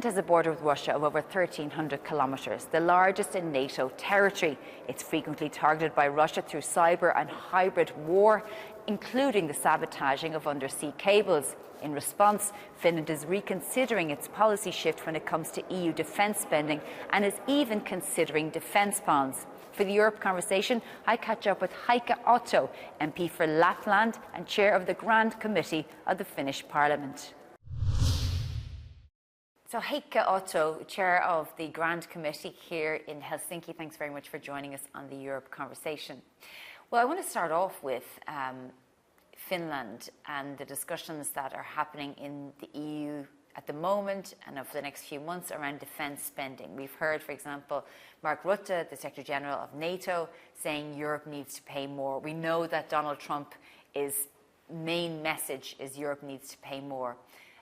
has a border with Russia of over 1,300 kilometres, the largest in NATO territory. It's frequently targeted by Russia through cyber and hybrid war, including the sabotaging of undersea cables. In response, Finland is reconsidering its policy shift when it comes to EU defence spending and is even considering defence bonds. For the Europe conversation, I catch up with Hace, MP for Lapland and chair of the Grand Committee of the Finnish Parliament. So Hace, chair of the Grand Committee here in Helsinki, thanks very much for joining us on the Europe conversation. Well, I want to start off with Finland and the discussions that are happening in the EU at the moment and over the next few months around defence spending. We've heard, for example, Mark Rutte, the Secretary General of NATO, saying Europe needs to pay more. We know that Donald Trump's main message is Europe needs to pay more.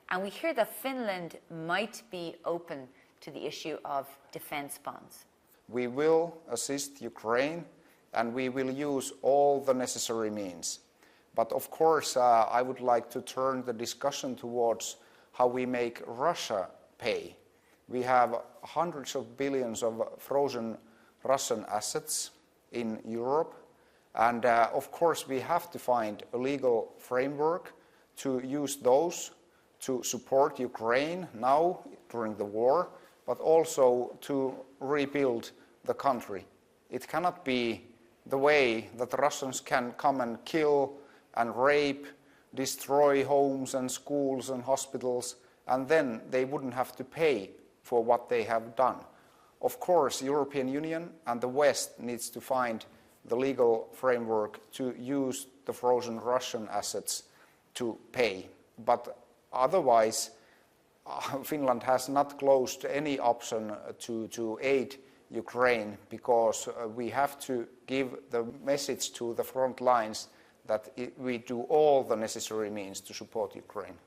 And we hear that Finland might be open to the issue of defence bonds. We will assist Ukraine and we will use all the necessary means. But of course, I would like to turn the discussion towards how we make Russia pay. We have hundreds of billions of frozen Russian assets in Europe. And of course, we have to find a legal framework to use those to support Ukraine now during the war, but also to rebuild the country. It cannot be the way that the Russians can come and kill and rape, destroy homes and schools and hospitals, and then they wouldn't have to pay for what they have done. Of course, the European Union and the West needs to find the legal framework to use the frozen Russian assets to pay. But otherwise, Finland has not closed any option to aid Ukraine, because we have to give the message to the front lines that we do all the necessary means to support Ukraine.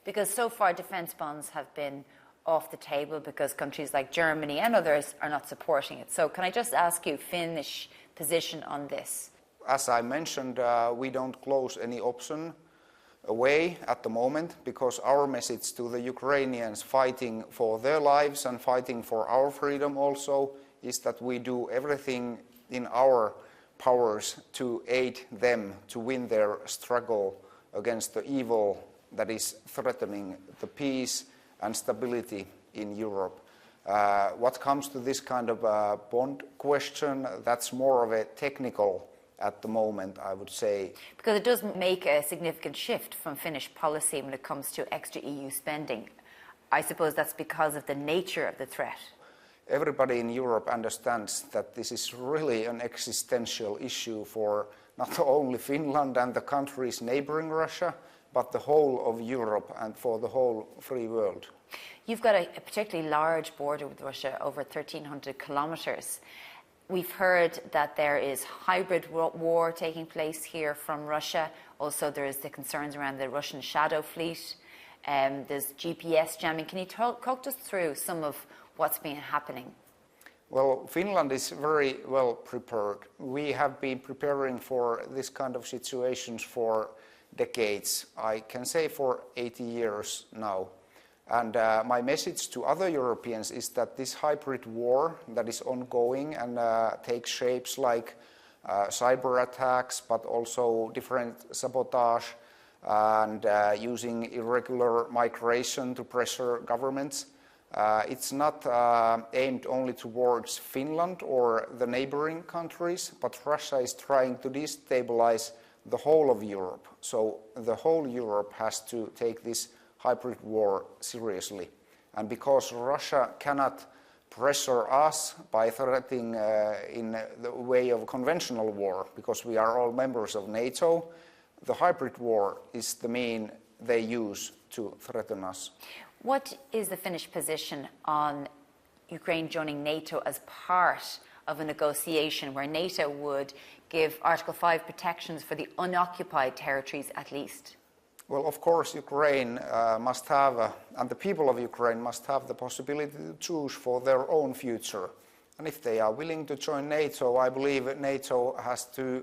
Because so far defence bonds have been off the table because countries like Germany and others are not supporting it. So can I just ask you Finnish position on this? As I mentioned, we don't close any option away at the moment, because our message to the Ukrainians fighting for their lives and fighting for our freedom also is that we do everything in our powers to aid them to win their struggle against the evil that is threatening the peace and stability in Europe. What comes to this kind of bond question, that's more of a technical at the moment, I would say. Because it does make a significant shift from Finnish policy when it comes to extra EU spending. I suppose that's because of the nature of the threat. Everybody in Europe understands that this is really an existential issue for not only Finland and the countries neighboring Russia, but the whole of Europe and for the whole free world. You've got a particularly large border with Russia, over 1,300 kilometres. We've heard that there is hybrid war taking place here from Russia. Also, there is the concerns around the Russian shadow fleet. There's GPS jamming. Can you talk us through some of what's been happening? Well, Finland is very well prepared. We have been preparing for this kind of situations for decades. I can say for 80 years now. And my message to other Europeans is that this hybrid war that is ongoing and takes shapes like cyber attacks, but also different sabotage and using irregular migration to pressure governments, it's not aimed only towards Finland or the neighboring countries, but Russia is trying to destabilize the whole of Europe. So the whole Europe has to take this hybrid war seriously. And because Russia cannot pressure us by threatening in the way of conventional war, because we are all members of NATO, the hybrid war is the mean they use to threaten us. What is the Finnish position on Ukraine joining NATO as part of a negotiation where NATO would give Article 5 protections for the unoccupied territories at least? Well, of course, Ukraine must have, and the people of Ukraine must have the possibility to choose for their own future. And if they are willing to join NATO, I believe NATO has to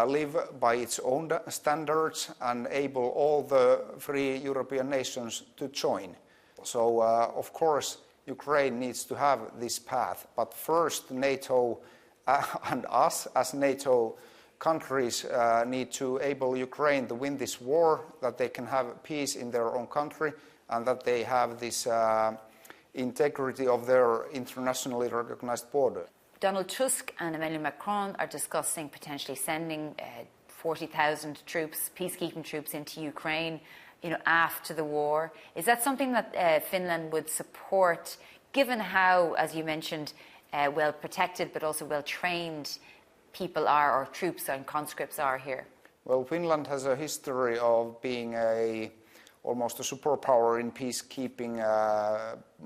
live by its own standards and enable all the free European nations to join. So, of course, Ukraine needs to have this path. But first, NATO and us as NATO countries need to enable Ukraine to win this war, that they can have peace in their own country, and that they have this integrity of their internationally recognized border. Donald Tusk and Emmanuel Macron are discussing potentially sending 40,000 troops, peacekeeping troops, into Ukraine, after the war. Is that something that Finland would support, given how, as you mentioned, well protected but also well trained people are, or troops and conscripts are here? Well, Finland has a history of being almost a superpower in peacekeeping,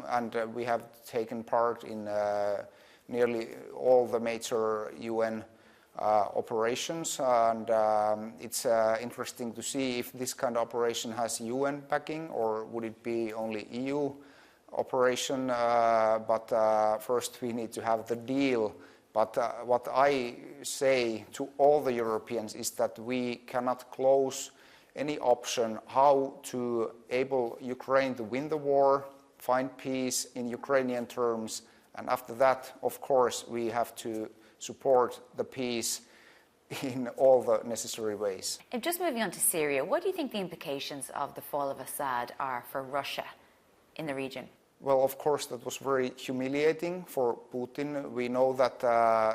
and we have taken part in nearly all the major UN operations, and it's interesting to see if this kind of operation has UN backing, or would it be only EU operation, but first we need to have the deal. But what I say to all the Europeans is that we cannot close any option how to enable Ukraine to win the war, find peace in Ukrainian terms, and after that, of course, we have to support the peace in all the necessary ways. And just moving on to Syria, what do you think the implications of the fall of Assad are for Russia in the region? Well, of course, that was very humiliating for Putin. We know that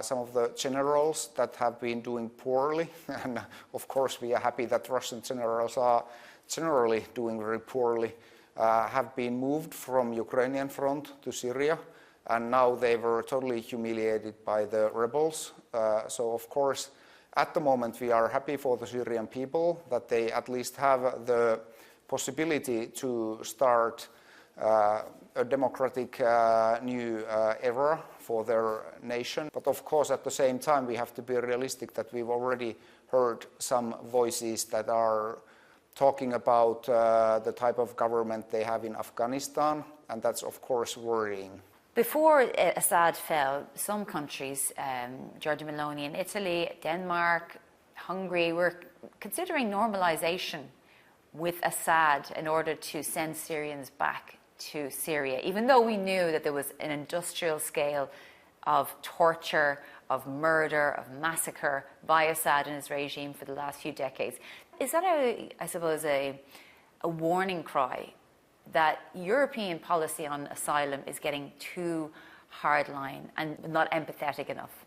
some of the generals that have been doing poorly, and of course we are happy that Russian generals are generally doing very poorly, have been moved from Ukrainian front to Syria, and now they were totally humiliated by the rebels. So, of course, at the moment we are happy for the Syrian people that they at least have the possibility to start a democratic new era for their nation. But of course, at the same time, we have to be realistic that we've already heard some voices that are talking about the type of government they have in Afghanistan, and that's of course worrying. Before Assad fell, some countries, Giorgia Meloni in Italy, Denmark, Hungary, were considering normalization with Assad in order to send Syrians back to Syria, even though we knew that there was an industrial scale of torture, of murder, of massacre by Assad and his regime for the last few decades. Is that, I suppose, a warning cry that European policy on asylum is getting too hardline and not empathetic enough?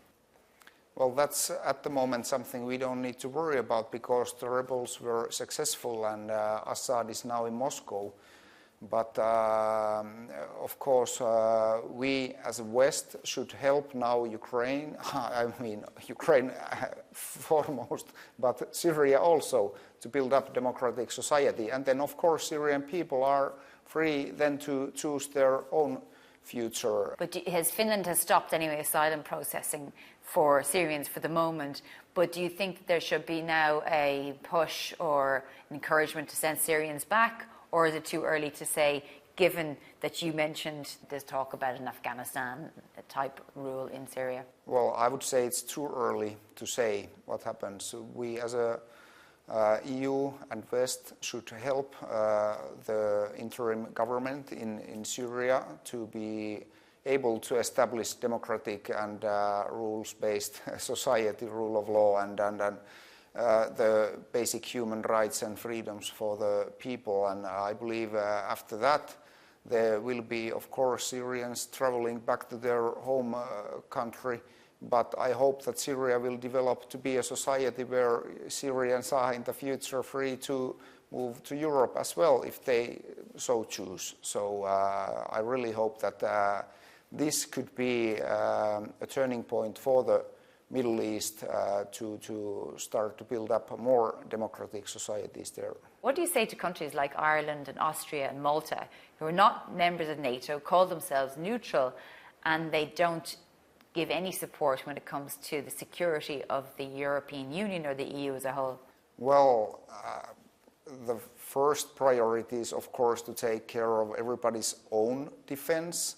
Well, that's at the moment something we don't need to worry about, because the rebels were successful and Assad is now in Moscow. But of course, we as a West should help now Ukraine, I mean Ukraine foremost, but Syria also, to build up democratic society. And then of course Syrian people are free then to choose their own future. But Finland has stopped anyway asylum processing for Syrians for the moment, but do you think there should be now a push or encouragement to send Syrians back? Or is it too early to say, given that you mentioned this talk about an Afghanistan-type rule in Syria? Well, I would say it's too early to say what happens. We as a EU and West should help the interim government in Syria to be able to establish democratic and rules-based society, rule of law, and the basic human rights and freedoms for the people. And I believe after that there will be, of course, Syrians traveling back to their home country. But I hope that Syria will develop to be a society where Syrians are in the future free to move to Europe as well if they so choose. So I really hope that this could be a turning point for the Middle East to start to build up more democratic societies there. What do you say to countries like Ireland and Austria and Malta, who are not members of NATO, call themselves neutral, and they don't give any support when it comes to the security of the European Union or the EU as a whole? Well, the first priority is, of course, to take care of everybody's own defense.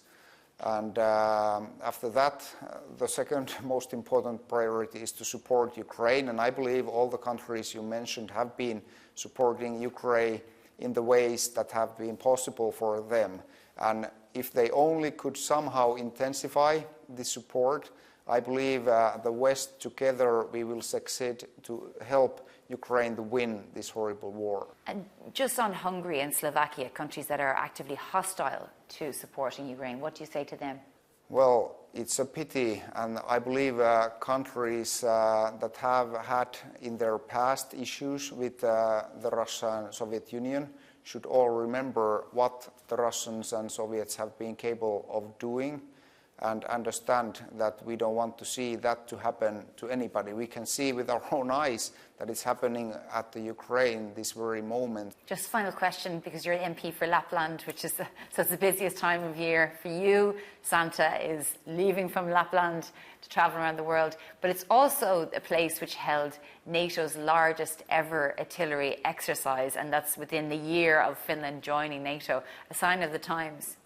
And after that, the second most important priority is to support Ukraine. And I believe all the countries you mentioned have been supporting Ukraine in the ways that have been possible for them. And if they only could somehow intensify the support, I believe the West together we will succeed to help Ukraine to win this horrible war. And just on Hungary and Slovakia, countries that are actively hostile to supporting Ukraine, what do you say to them? Well, it's a pity, and I believe countries that have had in their past issues with the Russian Soviet Union should all remember what the Russians and Soviets have been capable of doing, and understand that we don't want to see that to happen to anybody. We can see with our own eyes that it's happening at the Ukraine this very moment. Just final question, because you're the MP for Lapland, which is so it's the busiest time of year for you. Santa is leaving from Lapland to travel around the world, but it's also a place which held NATO's largest ever artillery exercise, and that's within the year of Finland joining NATO, a sign of the times.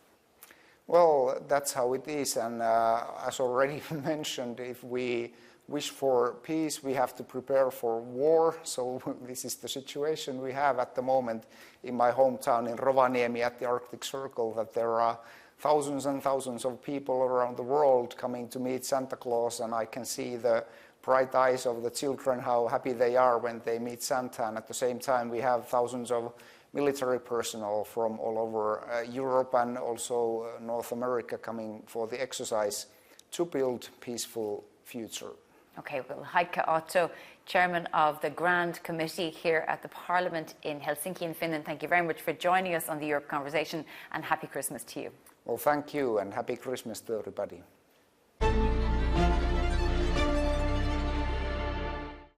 Well, that's how it is, and as already mentioned, if we wish for peace, we have to prepare for war. So this is the situation we have at the moment in my hometown in Rovaniemi at the Arctic Circle, that there are thousands and thousands of people around the world coming to meet Santa Claus, and I can see the bright eyes of the children, how happy they are when they meet Santa, and at the same time we have thousands of military personnel from all over Europe and also North America coming for the exercise to build peaceful future. Okay, well, Heikki Otto, Chairman of the Grand Committee here at the Parliament in Helsinki in Finland, thank you very much for joining us on the Europe Conversation, and happy Christmas to you. Well, thank you, and happy Christmas to everybody.